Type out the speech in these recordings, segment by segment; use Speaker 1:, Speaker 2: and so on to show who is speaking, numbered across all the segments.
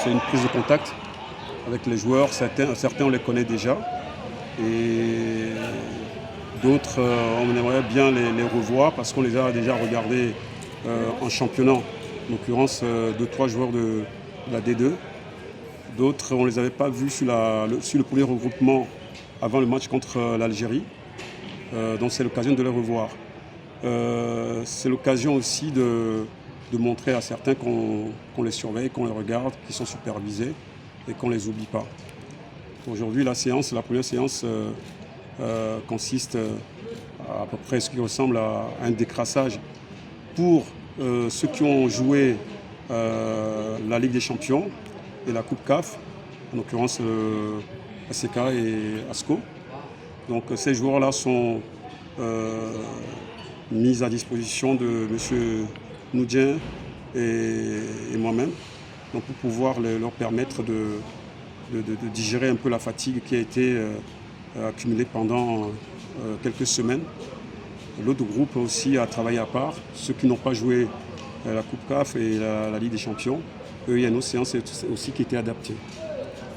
Speaker 1: c'est une prise de contact avec les joueurs. Certains on les connaît déjà et d'autres on aimerait bien les revoir parce qu'on les a déjà regardés en championnat. En l'occurrence 2-3 joueurs de la D2. D'autres on ne les avait pas vus sur le premier regroupement avant le match contre l'Algérie. Donc c'est l'occasion de les revoir. C'est l'occasion aussi de montrer à certains qu'on les surveille, qu'on les regarde, qu'ils sont supervisés et qu'on ne les oublie pas. Aujourd'hui, la première séance consiste à peu près ce qui ressemble à un décrassage pour ceux qui ont joué la Ligue des Champions et la Coupe CAF, en l'occurrence ACK et ASCO. Donc ces joueurs-là sont mis à disposition de M. Noudien et moi-même, donc pour pouvoir leur permettre de digérer un peu la fatigue qui a été accumulée pendant quelques semaines. L'autre groupe aussi a travaillé à part, ceux qui n'ont pas joué la Coupe CAF et la Ligue des Champions, eux, il y a une autre séance aussi qui était adaptée.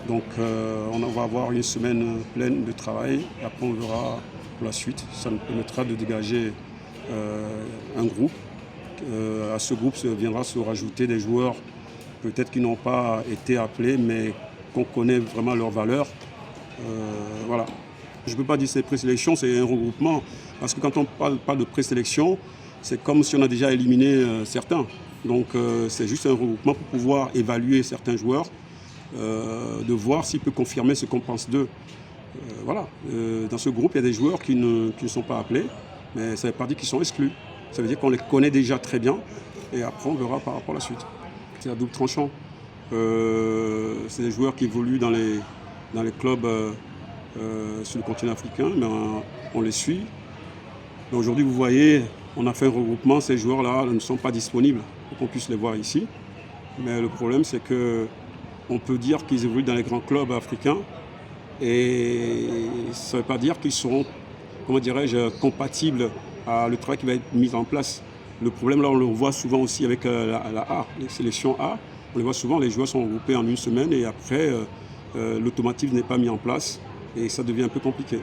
Speaker 1: Donc on va avoir une semaine pleine de travail, et après on verra pour la suite. Ça nous permettra de dégager un groupe. À ce groupe viendra se rajouter des joueurs peut-être qui n'ont pas été appelés mais qu'on connaît vraiment leur valeur. Voilà. Je ne peux pas dire que c'est présélection, c'est un regroupement. Parce que quand on parle pas de présélection, c'est comme si on a déjà éliminé certains. Donc c'est juste un regroupement pour pouvoir évaluer certains joueurs, de voir s'il peut confirmer ce qu'on pense d'eux. Voilà. Dans ce groupe, il y a des joueurs qui ne sont pas appelés, mais ça ne veut pas dire qu'ils sont exclus. Ça veut dire qu'on les connaît déjà très bien et après on verra par rapport à la suite. C'est à double tranchant. C'est des joueurs qui évoluent dans les clubs sur le continent africain, mais on les suit. Aujourd'hui, vous voyez, on a fait un regroupement, ces joueurs-là ne sont pas disponibles pour qu'on puisse les voir ici. Mais le problème, c'est qu'on peut dire qu'ils évoluent dans les grands clubs africains et ça ne veut pas dire qu'ils seront, comment dirais-je, compatibles à le travail qui va être mis en place. Le problème, là, on le voit souvent aussi avec la A, les sélections A. On les voit souvent, les joueurs sont regroupés en une semaine et après, l'automatisme n'est pas mis en place et ça devient un peu compliqué.